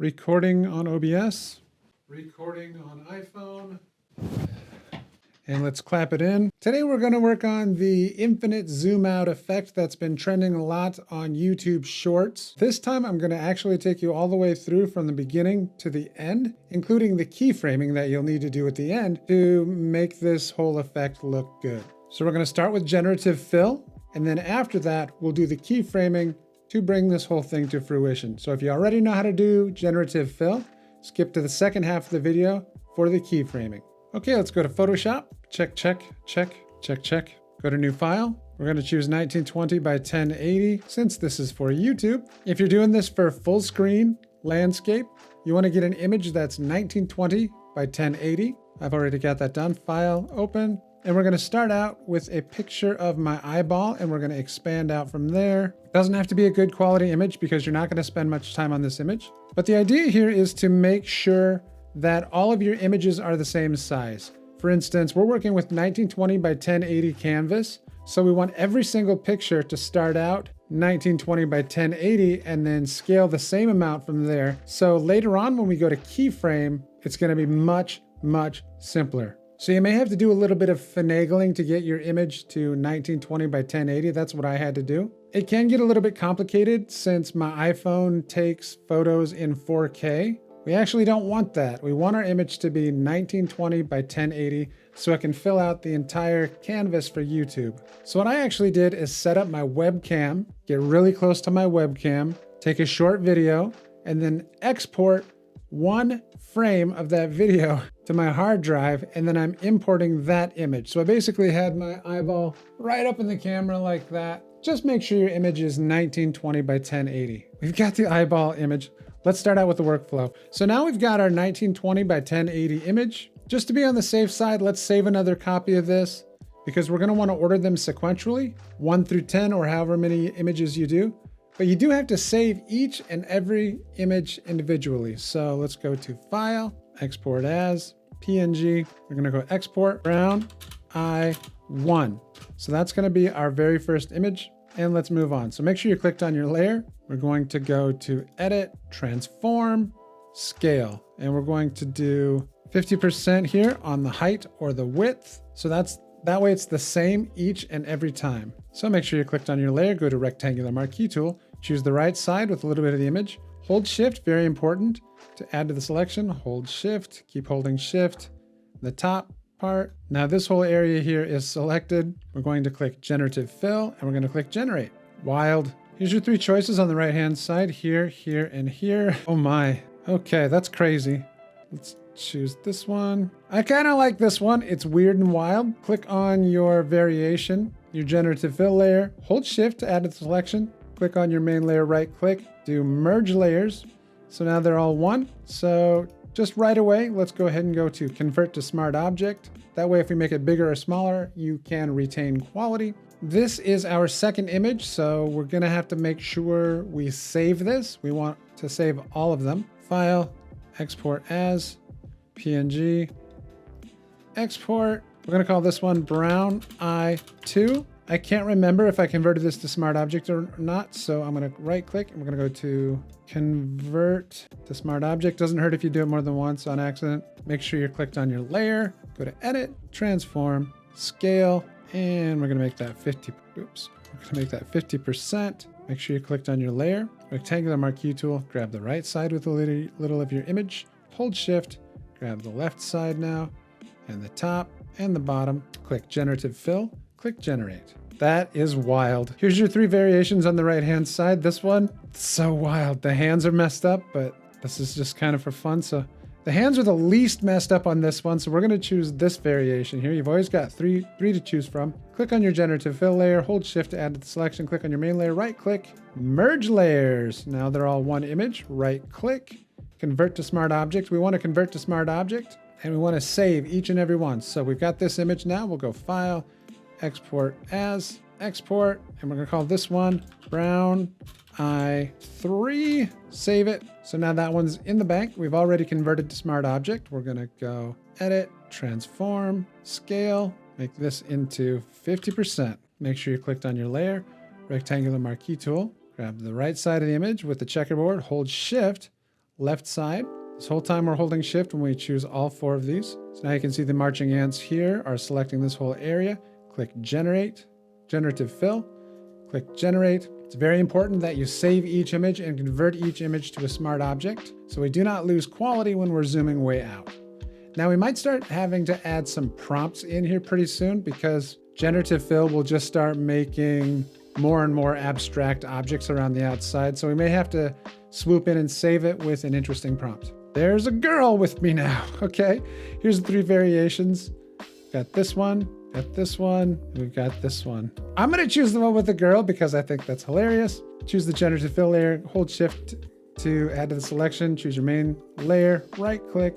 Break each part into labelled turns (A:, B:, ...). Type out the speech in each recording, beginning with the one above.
A: recording on OBS, recording on iPhone, and let's clap it in. Today we're going to work on the infinite zoom out effect that's been trending a lot on YouTube Shorts. This time I'm going to actually take you all the way through from the beginning to the end, including the keyframing that you'll need to do at the end to make this whole effect look good. So we're going to start with generative fill, and then after that we'll do the keyframing to bring this whole thing to fruition. So if you already know how to do generative fill, skip to the second half of the video for the keyframing. Okay, let's go to Photoshop. Check, check, check, check, check. Go to new file. We're going to choose 1920 by 1080 since this is for YouTube. If you're doing this for full screen landscape, you want to get an image that's 1920 by 1080. I've already got that done. File, open. And we're going to start out with a picture of my eyeball, and we're going to expand out from there. It doesn't have to be a good quality image because you're not going to spend much time on this image. But the idea here is to make sure that all of your images are the same size. For instance, we're working with 1920 by 1080 canvas. So we want every single picture to start out 1920 by 1080 and then scale the same amount from there. So later on, when we go to keyframe, it's going to be much, much simpler. So you may have to do a little bit of finagling to get your image to 1920 by 1080. That's what I had to do. It can get a little bit complicated since my iPhone takes photos in 4K. We actually don't want that. We want our image to be 1920 by 1080 so I can fill out the entire canvas for YouTube. So what I actually did is set up my webcam, get really close to my webcam, take a short video, and then export one frame of that video to my hard drive, and then I'm importing that image. So I basically had my eyeball right up in the camera like that. Just make sure your image is 1920 by 1080. We've got the eyeball image. Let's start out with the workflow. So now we've got our 1920 by 1080 image. Just to be on the safe side, let's save another copy of this because we're going to want to order them sequentially, 1 through 10 or however many images you do. But you do have to save each and every image individually. So let's go to File, Export as, PNG. We're going to go Export, Brown, Eye 1. So that's going to be our very first image. And let's move on. So make sure you clicked on your layer. We're going to go to Edit, Transform, Scale. And we're going to do 50% here on the height or the width. So that way it's the same each and every time. So make sure you clicked on your layer, go to Rectangular Marquee Tool, choose the right side with a little bit of the image. Hold Shift, very important, to add to the selection. Hold Shift, keep holding Shift. The top part. Now this whole area here is selected. We're going to click Generative Fill, and we're going to click Generate. Wild. Here's your three choices on the right-hand side, here, here, and here. Oh my. Okay, that's crazy. Let's choose this one. I kind of like this one. It's weird and wild. Click on your variation, your generative fill layer. Hold Shift to add to the selection. Click on your main layer, right click, do merge layers. So now they're all one. So just right away, let's go ahead and go to convert to smart object. That way, if we make it bigger or smaller, you can retain quality. This is our second image, so we're gonna have to make sure we save this. We want to save all of them. File, export as, PNG, export. We're gonna call this one Brown Eye 2. I can't remember if I converted this to smart object or not, so I'm gonna right click and we're gonna go to convert to smart object. Doesn't hurt if you do it more than once on accident. Make sure you're clicked on your layer, go to edit, transform, scale, and we're gonna make that 50, oops. We're gonna make that 50%. Make sure you clicked on your layer, rectangular marquee tool, grab the right side with a little of your image, hold Shift, grab the left side now, and the top and the bottom, click generative fill, click generate. That is wild. Here's your three variations on the right-hand side. This one, so wild. The hands are messed up, but this is just kind of for fun. So the hands are the least messed up on this one. So we're gonna choose this variation here. You've always got three to choose from. Click on your generative fill layer, hold Shift to add to the selection, click on your main layer, right click, merge layers. Now they're all one image, right click, convert to smart object. We wanna convert to smart object and we wanna save each and every one. So we've got this image now. We'll go File, Export as, export, and we're gonna call this one Brown Eye 3. Save it. So now that one's in the bank. We've already converted to smart object. We're gonna go edit, transform, scale, make this into 50%. Make sure you clicked on your layer, rectangular marquee tool, grab the right side of the image with the checkerboard, hold Shift, left side. This whole time we're holding shift when we choose all 4 of these. So now you can see the marching ants here are selecting this whole area. Click generate, generative fill, click generate. It's very important that you save each image and convert each image to a smart object so we do not lose quality when we're zooming way out. Now we might start having to add some prompts in here pretty soon because generative fill will just start making more and more abstract objects around the outside. So we may have to swoop in and save it with an interesting prompt. There's a girl with me now. Okay, here's the 3 variations. Got this one, got this one, we've got this one. I'm gonna choose the one with the girl because I think that's hilarious. Choose the generative fill layer, hold shift to add to the selection, choose your main layer, right click,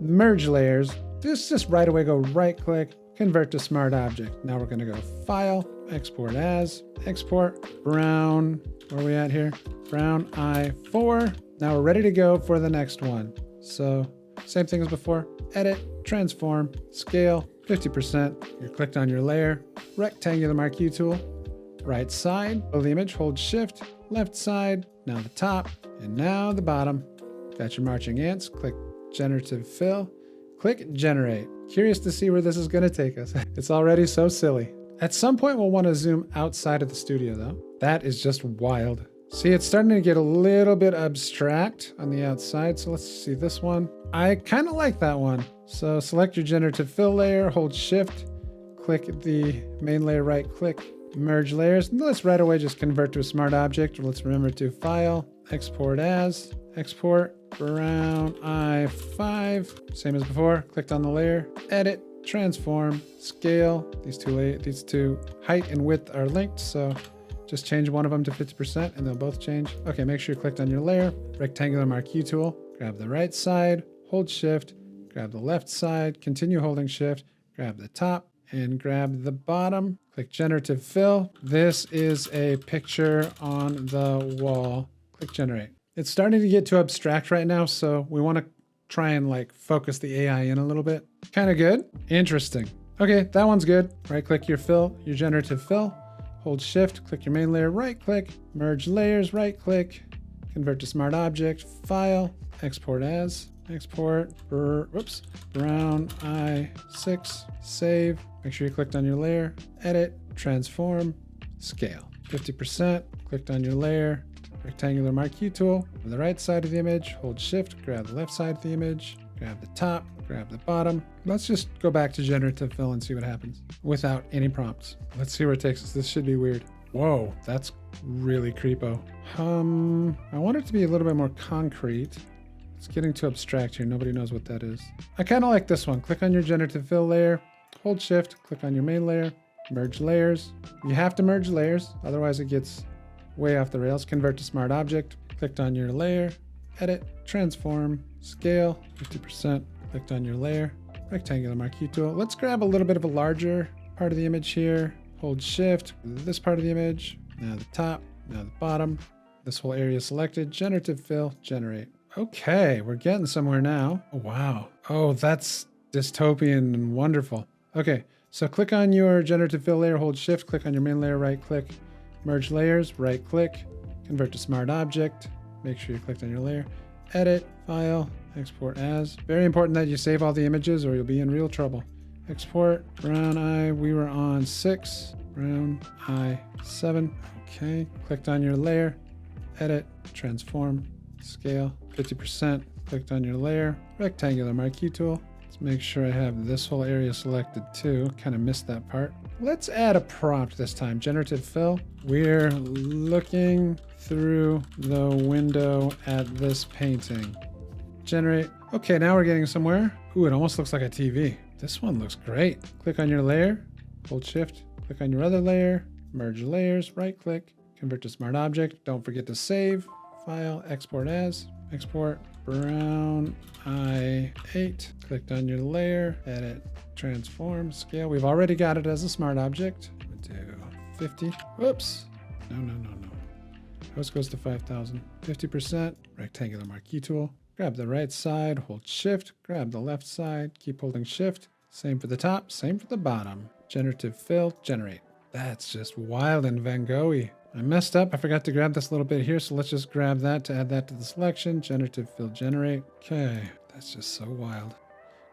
A: merge layers. Just right away go right click, convert to smart object. Now we're gonna go file, export as, export, brown, where are we at here? Brown I4. Now we're ready to go for the next one. So same thing as before, edit, transform, scale, 50%. You're clicked on your layer, rectangular marquee tool, right side of the image, hold shift, left side, now the top, and now the bottom. Got your marching ants, click generative fill, click generate. Curious to see where this is gonna take us. It's already so silly. At some point we'll wanna zoom outside of the studio though. That is just wild. See, it's starting to get a little bit abstract on the outside. So let's see this one. I kind of like that one. So select your generative fill layer, hold shift, click the main layer, right click, merge layers. And let's right away just convert to a smart object. Let's remember to file, export as, export, brown I5. Same as before, clicked on the layer, edit, transform, scale. These two height and width are linked. So just change one of them to 50% and they'll both change. Okay, make sure you clicked on your layer, rectangular marquee tool, grab the right side, hold shift, grab the left side, continue holding shift, grab the top and grab the bottom, click generative fill. This is a picture on the wall. Click generate. It's starting to get too abstract right now, so we want to try and like focus the AI in a little bit. Kind of good. Interesting. Okay, that one's good. Right click your fill, your generative fill. Hold shift, click your main layer, right click, merge layers, right click, convert to smart object, file, export as, export, brown I6, save. Make sure you clicked on your layer, edit, transform, scale. 50%, clicked on your layer, rectangular marquee tool. On the right side of the image, hold shift, grab the left side of the image, grab the top, grab the bottom. Let's just go back to generative fill and see what happens without any prompts. Let's see where it takes us. This should be weird. Whoa, that's really creepo. I want it to be a little bit more concrete. It's getting too abstract here. Nobody knows what that is. I kind of like this one. Click on your generative fill layer, hold shift, click on your main layer, merge layers. You have to merge layers, otherwise it gets way off the rails. Convert to smart object, clicked on your layer, edit, transform, scale, 50%. Clicked on your layer, rectangular marquee tool. Let's grab a little bit of a larger part of the image here. Hold shift, this part of the image, now the top, now the bottom. This whole area selected, generative fill, generate. Okay, we're getting somewhere now. Oh, wow. Oh, that's dystopian and wonderful. Okay, so click on your generative fill layer, hold shift, click on your main layer, right click, merge layers, right click, convert to smart object. Make sure you clicked on your layer, edit, file, export as. Very important that you save all the images or you'll be in real trouble. Export, brown eye, we were on 6, brown eye 7. Okay, clicked on your layer, edit, transform, scale, 50%. Clicked on your layer, rectangular marquee tool. Let's make sure I have this whole area selected too. Kind of missed that part. Let's add a prompt this time. Generative fill. We're looking through the window at this painting. Generate. Okay, now we're getting somewhere. Ooh, it almost looks like a TV. This one looks great. Click on your layer, hold shift, click on your other layer, merge layers, right click, convert to smart object. Don't forget to save, file, export as, export, brown I8. Clicked on your layer, edit, transform, scale. We've already got it as a smart object. We'll do 50. Whoops. No. House goes to 5,000. 50%, rectangular marquee tool. Grab the right side, hold shift, grab the left side, keep holding shift. Same for the top, same for the bottom. Generative fill, generate. That's just wild and Van Gogh-y. I messed up. I forgot to grab this little bit here. So let's just grab that to add that to the selection. Generative fill generate. Okay. That's just so wild.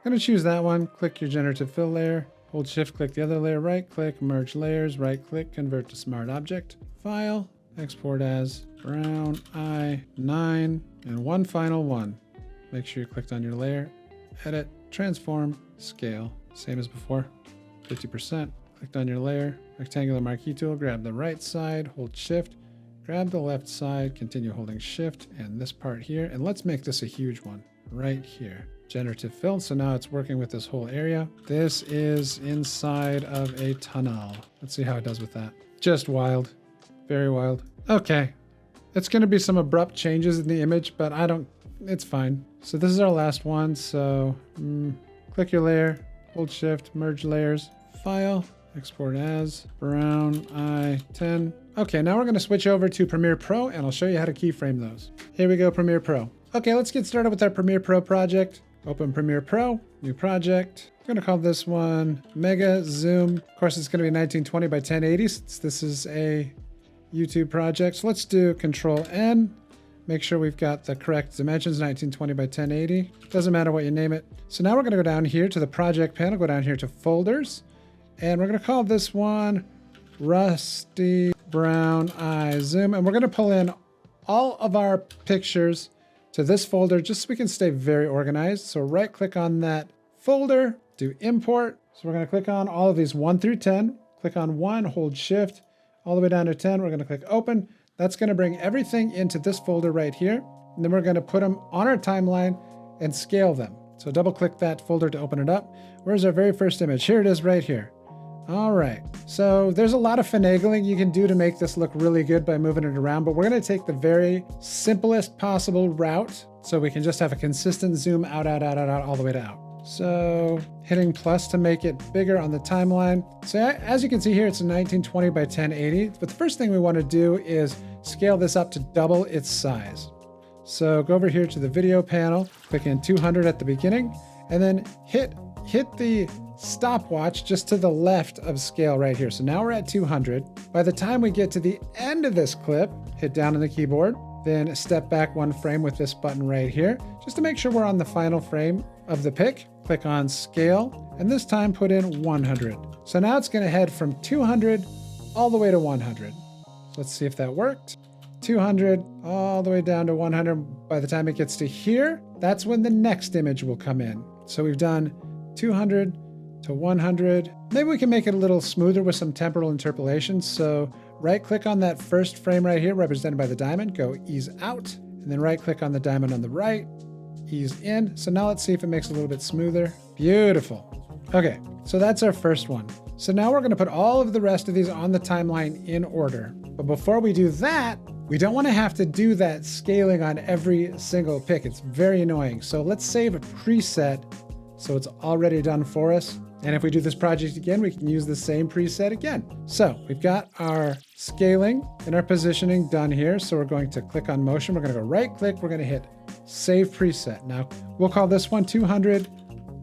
A: I'm going to choose that one. Click your generative fill layer. Hold shift, click the other layer, right click, merge layers, right click, convert to smart object. File, export as brown eye 9, and one final one. Make sure you clicked on your layer, edit, transform, scale. Same as before, 50%. Clicked on your layer, rectangular marquee tool, grab the right side, hold shift, grab the left side, continue holding shift, and this part here, and let's make this a huge one right here. Generative fill, so now it's working with this whole area. This is inside of a tunnel. Let's see how it does with that. Just wild, very wild. Okay, it's gonna be some abrupt changes in the image, but it's fine. So this is our last one, so click your layer, hold shift, merge layers, file, export as brown eye 10. Okay, now we're gonna switch over to Premiere Pro and I'll show you how to keyframe those. Here we go, Premiere Pro. Okay, let's get started with our Premiere Pro project. Open Premiere Pro, new project. I'm gonna call this one Mega Zoom. Of course, it's gonna be 1920 by 1080 since this is a YouTube project. So let's do Control N. Make sure we've got the correct dimensions, 1920 by 1080. Doesn't matter what you name it. So now we're gonna go down here to the project panel, go down here to folders, and we're gonna call this one Rusty Brown Eye Zoom. And we're gonna pull in all of our pictures to this folder just so we can stay very organized. So right click on that folder, do import. So we're gonna click on all of these 1 through 10, click on 1, hold shift, all the way down to 10, we're gonna click open. That's gonna bring everything into this folder right here. And then we're gonna put them on our timeline and scale them. So double click that folder to open it up. Where's our very first image? Here it is right here. All right, so there's a lot of finagling you can do to make this look really good by moving it around, but we're gonna take the very simplest possible route so we can just have a consistent zoom out, all the way to out. So hitting plus to make it bigger on the timeline. So as you can see here, it's a 1920 by 1080, but the first thing we wanna do is scale this up to double its size. So go over here to the video panel, click in 200 at the beginning, and then hit the stopwatch just to the left of scale right here. So now we're at 200. By the time we get to the end of this clip, hit down on the keyboard, then step back 1 frame with this button right here, just to make sure we're on the final frame of the pic. Click on scale, and this time put in 100. So now it's gonna head from 200 all the way to 100. Let's see if that worked. 200 all the way down to 100. By the time it gets to here, that's when the next image will come in. So we've done 200 to 100. Maybe we can make it a little smoother with some temporal interpolation. So right click on that first frame right here represented by the diamond, go ease out, and then right click on the diamond on the right, ease in. So now let's see if it makes it a little bit smoother. Beautiful. Okay, so that's our first one. So now we're gonna put all of the rest of these on the timeline in order. But before we do that, we don't wanna have to do that scaling on every single pic. It's very annoying. So let's save a preset so it's already done for us. And if we do this project again, we can use the same preset again. So we've got our scaling and our positioning done here. So we're going to click on motion. We're gonna go right click. We're gonna hit save preset. Now we'll call this one 200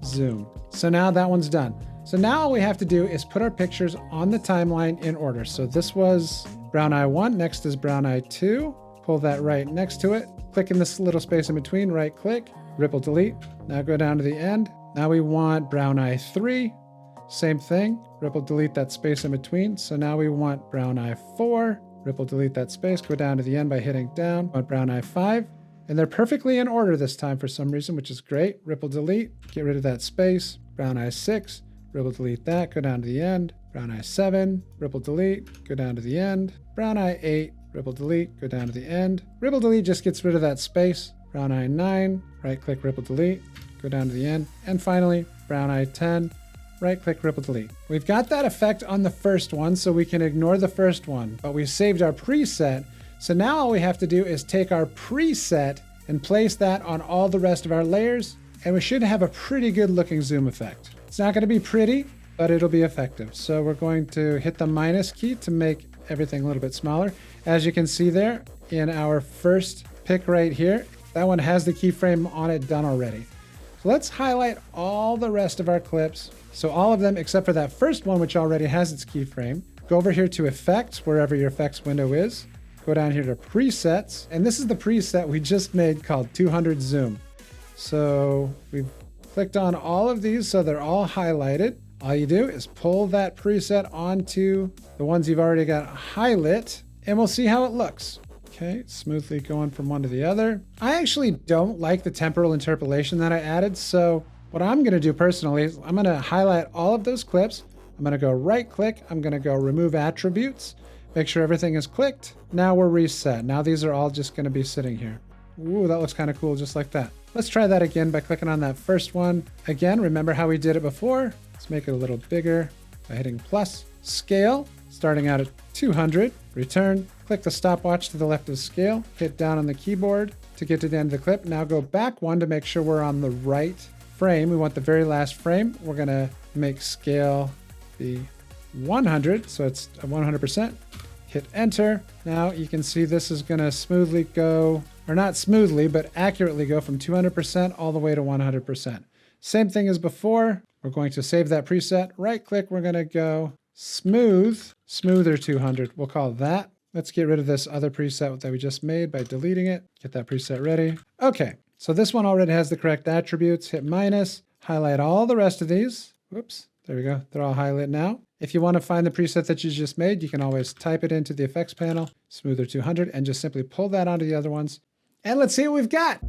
A: zoom. So now that one's done. So now all we have to do is put our pictures on the timeline in order. So this was brown eye 1, next is brown eye 2. Pull that right next to it. Click in this little space in between, right click, ripple delete. Now go down to the end. Now we want brown eye 3, same thing, ripple delete that space in between. So now we want brown eye 4, ripple delete that space, go down to the end by hitting down, want brown eye 5, and they're perfectly in order this time for some reason, which is great. Ripple delete, get rid of that space, brown eye 6, ripple delete that, go down to the end, brown eye 7, ripple delete, go down to the end, brown eye 8, ripple delete, go down to the end. Ripple delete just gets rid of that space, brown eye 9, right click ripple delete, go down to the end, and finally brown eye 10, right click ripple delete. We've got that effect on the first one, so we can ignore the first one, but we saved our preset. So now all we have to do is take our preset and place that on all the rest of our layers, and we should have a pretty good looking zoom effect. It's not going to be pretty, but it'll be effective. So we're going to hit the minus key to make everything a little bit smaller. As you can see there in our first pic right here, that one has the keyframe on it done already. So let's highlight all the rest of our clips. So all of them except for that first one, which already has its keyframe. Go over here to Effects, wherever your effects window is. Go down here to Presets, and this is the preset we just made called 200 Zoom. So we've clicked on all of these so they're all highlighted. All you do is pull that preset onto the ones you've already got highlit, and we'll see how it looks. Okay, smoothly going from one to the other. I actually don't like the temporal interpolation that I added, so what I'm gonna do personally is I'm gonna highlight all of those clips. I'm gonna go right click, I'm gonna go remove attributes, make sure everything is clicked. Now we're reset. Now these are all just gonna be sitting here. Ooh, that looks kind of cool just like that. Let's try that again by clicking on that first one. Again, remember how we did it before? Let's make it a little bigger by hitting plus. Scale, starting out at 200. Return, click the stopwatch to the left of scale, hit down on the keyboard to get to the end of the clip. Now go back one to make sure we're on the right frame. We want the very last frame. We're gonna make scale be 100, so it's 100%. Hit enter. Now you can see this is gonna smoothly go, or not smoothly, but accurately go from 200% all the way to 100%. Same thing as before. We're going to save that preset. Right click, we're gonna go smooth, smoother 200. We'll call it that. Let's get rid of this other preset that we just made by deleting it. Get that preset ready. Okay, so this one already has the correct attributes. Hit minus, highlight all the rest of these. Whoops, there we go. They're all highlighted now. If you want to find the preset that you just made, you can always type it into the effects panel, smoother 200, and just simply pull that onto the other ones. And let's see what we've got.